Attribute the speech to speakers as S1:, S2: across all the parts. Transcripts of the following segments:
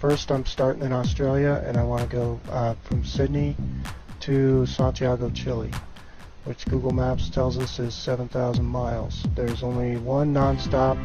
S1: First, I'm starting in Australia, and I want to go from Sydney to Santiago, Chile, which Google Maps tells us is 7,000 miles. There's only one non-stop,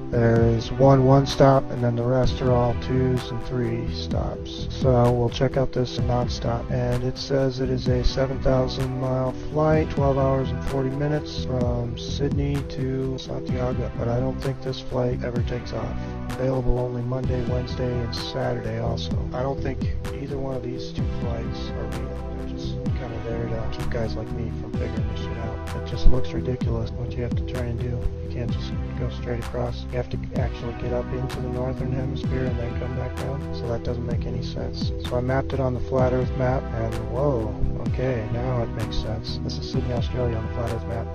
S1: there's one stop, and then the rest are all 2s and 3 stops. So we'll check out this non-stop, and it says it is a 7,000 mile flight, 12 hours and 40 minutes from Sydney to Santiago, but I don't think this flight ever takes off. Available only Monday, Wednesday, and Saturday also. I don't think either one of these two flights are real. They're just kind of there to keep guys like me from figuring this shit out. It just looks ridiculous what you have to try and do. You can't just go straight across. You have to actually get up into the northern hemisphere and then come back down. So that doesn't make any sense. So I mapped it on the Flat Earth map, and whoa, okay, now it makes sense. This is Sydney, Australia on the Flat Earth map.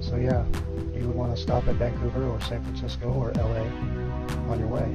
S1: So yeah, you would want to stop at Vancouver or San Francisco or LA on your way.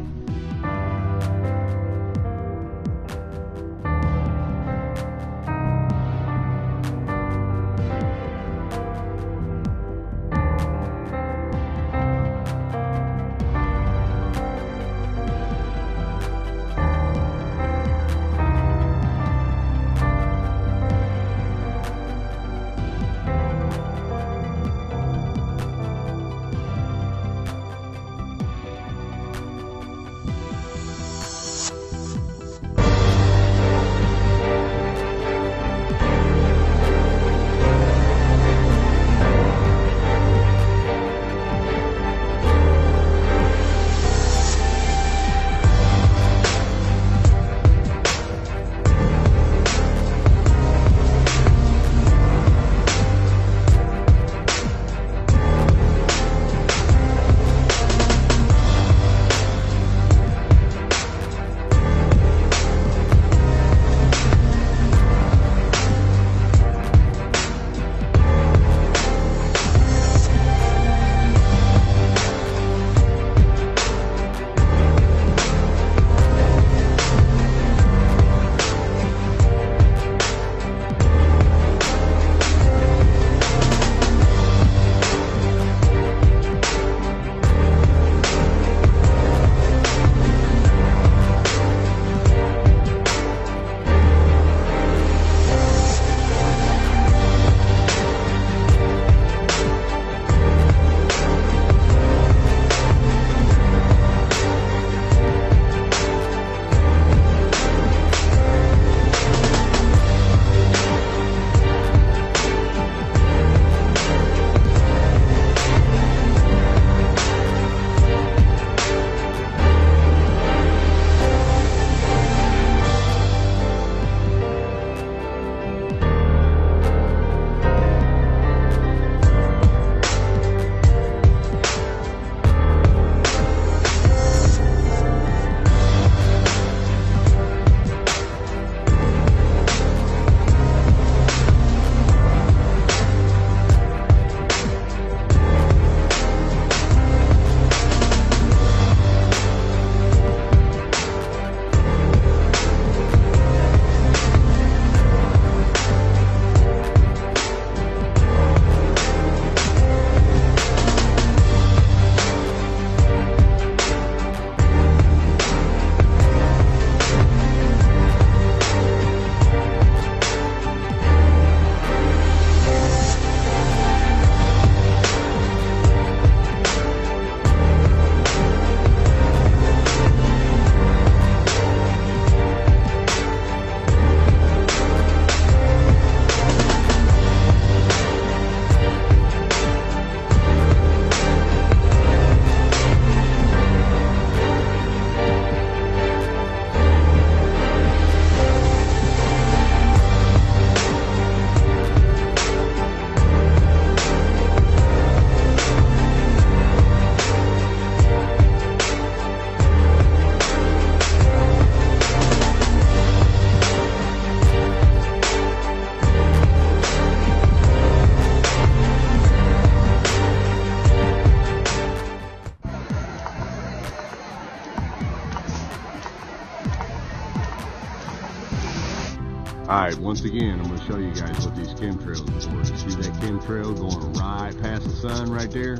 S2: Alright, once again, I'm going to show you guys what these chemtrails are for. You see that chemtrail going right past the sun right there?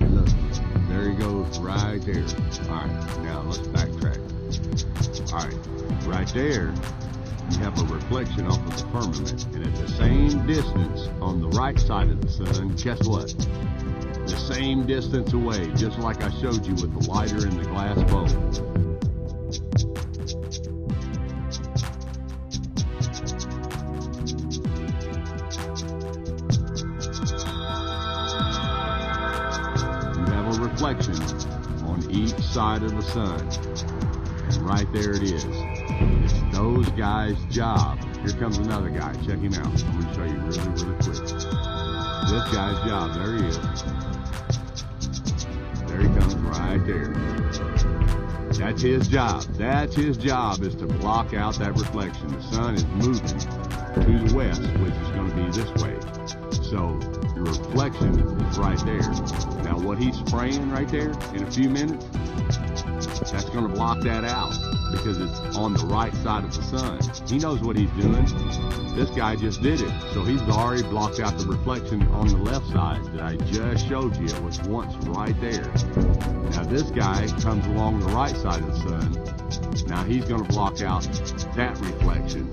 S2: Look, there you go. goes right there. Alright, now let's backtrack. Alright, right there, you have a reflection off of the firmament. And at the same distance on the right side of the sun, guess what? The same distance away, just like I showed you with the lighter and the glass bulb. Reflection on each side of the sun, and right there it is. It's those guys' job. Here comes another guy. Check him out. I'm going to show you really quick. This guy's job. There he is. There he comes right there. That's his job. That's his job, is to block out that reflection. The sun is moving to the west, which is going to be this way. So your reflection is right there. Now what he's spraying right there in a few minutes, that's going to block that out because it's on the right side of the sun. He knows what he's doing. This guy just did it. So he's already blocked out the reflection on the left side that I just showed you. It was once right there. Now this guy comes along the right side of the sun. Now he's going to block out that reflection.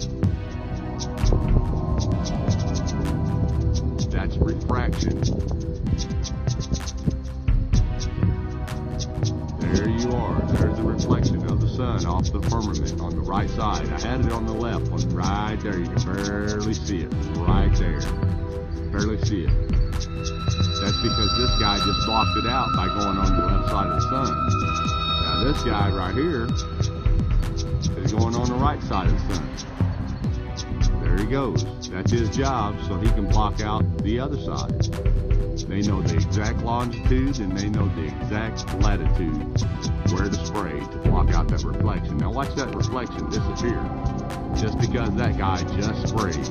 S2: That's refraction. There you are. There's the reflection of the sun off the firmament on the right side. I had it on the left one right there. You can barely see it. Right there. Barely see it. That's because this guy just blocked it out by going on the left side of the sun. Now this guy right here is going on the right side of the sun. There he goes. That's his job, so he can block out the other side. They know the exact longitude and they know the exact latitude where to spray to block out that reflection. Now watch that reflection disappear just because that guy just sprayed.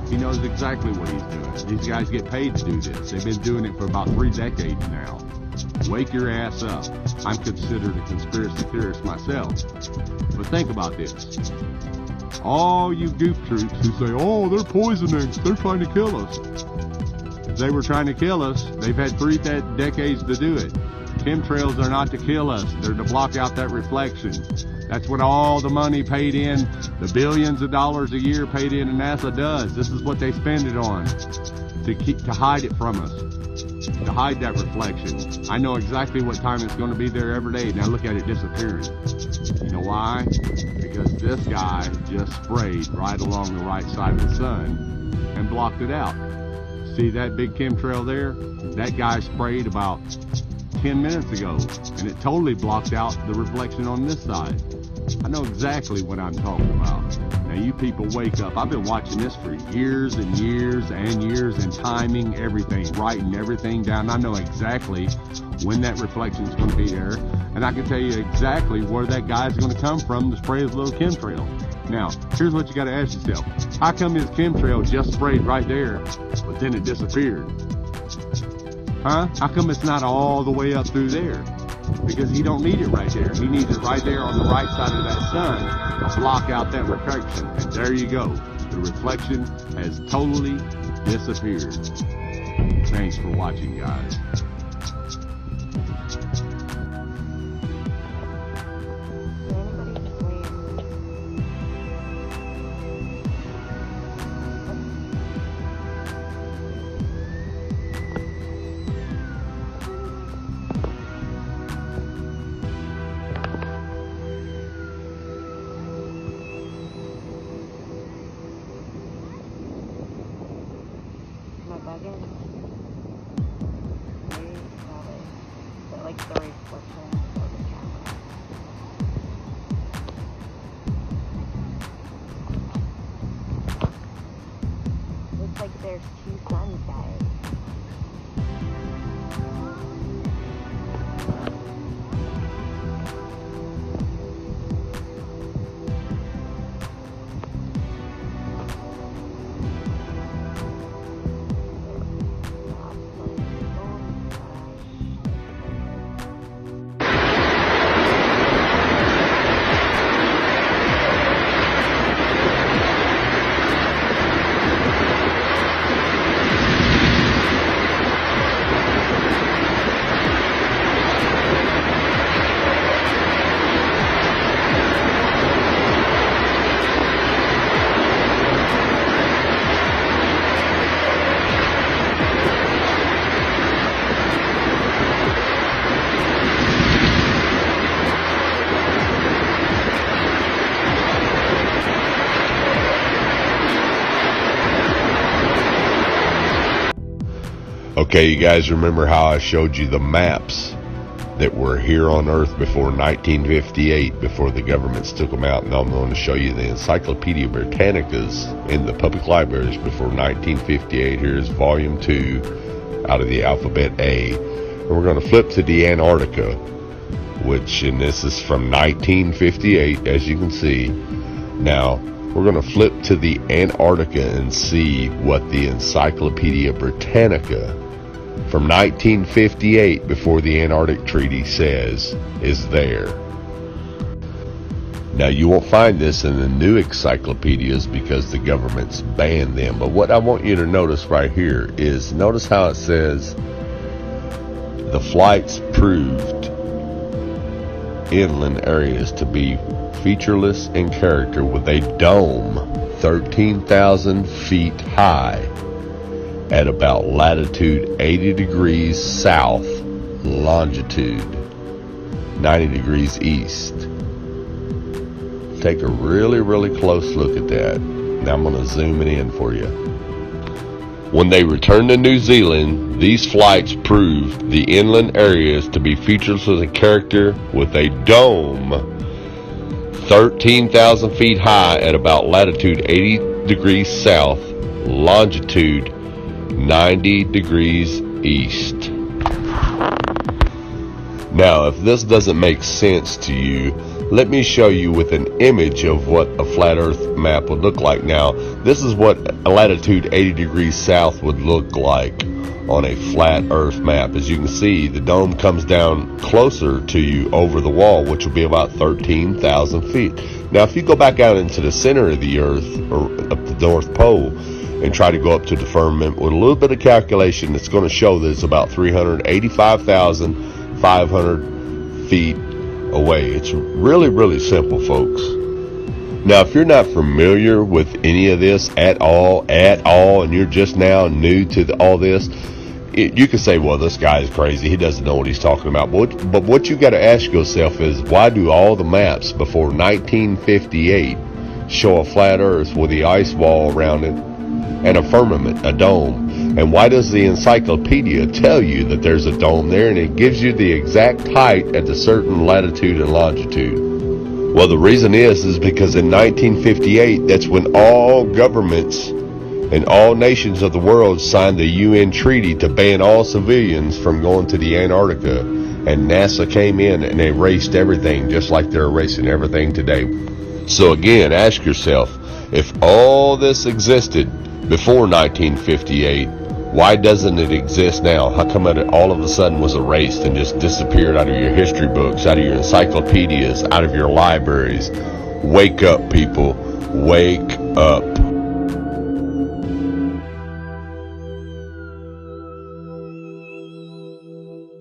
S2: He knows exactly what he's doing. These guys get paid to do this. They've been doing it for about 3 decades now. Wake your ass up. I'm considered a conspiracy theorist myself. But think about this. All you goof troops who say, oh, they're poisoning, they're trying to kill us. If they were trying to kill us, they've had 3 decades to do it. Chemtrails are not to kill us, they're to block out that reflection. That's what all the money paid in, the billions of dollars a year paid in to NASA does. This is what they spend it on, to hide it from us, to hide that reflection. I know exactly what time it's going to be there every day. Now look at it disappearing. You know why? Because this guy just sprayed right along the right side of the sun and blocked it out. See that big chemtrail there? That guy sprayed about 10 minutes ago, and it totally blocked out the reflection on this side. I know exactly what I'm talking about. Now you people wake up. I've been watching this for years and years and years, and timing everything, writing everything down. I know exactly when that reflection is going to be there, and I can tell you exactly where that guy's going to come from to spray his little chemtrail. Now, here's what you got to ask yourself. How come his chemtrail just sprayed right there, but then it disappeared? Huh? How come it's not all the way up through there? Because he don't need it right there. He needs it right there on the right side of that sun to block out that reflection. And there you go. The reflection has totally disappeared. Thanks for watching, guys.
S3: Like the reflection of the camera. Looks like there's 2 suns, guys.
S4: Okay, you guys remember how I showed you the maps that were here on Earth before 1958, before the governments took them out? And I'm going to show you the Encyclopedia Britannicas in the public libraries before 1958. Here's volume 2 out of the alphabet A. And we're going to flip to the Antarctica, which, and this is from 1958, as you can see. Now, we're going to flip to the Antarctica and see what the Encyclopedia Britannica from 1958, before the Antarctic Treaty, says is there. Now, you won't find this in the new encyclopedias because the government's banned them. But what I want you to notice right here is, notice how it says the flights proved inland areas to be featureless in character, with a dome 13,000 feet high at about latitude 80 degrees south, longitude 90 degrees east. Take a really close look at that. Now I'm going to zoom it in for you. When they returned to New Zealand, these flights proved the inland areas to be featureless in character, with a dome 13,000 feet high at about latitude 80 degrees south, longitude 90 degrees east. Now, if this doesn't make sense to you, let me show you with an image of what a flat earth map would look like. Now, this is what a latitude 80 degrees south would look like on a flat earth map. As you can see, the dome comes down closer to you over the wall, which will be about 13,000 feet. Now, if you go back out into the center of the earth, or up the North Pole, and try to go up to the firmament with a little bit of calculation, it's going to show that it's about 385,500 feet away. It's really simple, folks. Now, if you're not familiar with any of this at all, and you're just now new to all this, you can say, well, this guy is crazy, he doesn't know what he's talking about. But what you got to ask yourself is, why do all the maps before 1958 show a flat earth with the ice wall around it and a firmament, a dome? And why does the encyclopedia tell you that there's a dome there, and it gives you the exact height at a certain latitude and longitude? Well, the reason is because in 1958, that's when all governments and all nations of the world signed the UN treaty to ban all civilians from going to the Antarctica, and NASA came in and erased everything, just like they're erasing everything today. So again, ask yourself, if all this existed before 1958, why doesn't it exist now? How come it all of a sudden was erased and just disappeared out of your history books, out of your encyclopedias, out of your libraries? Wake up, people. Wake up.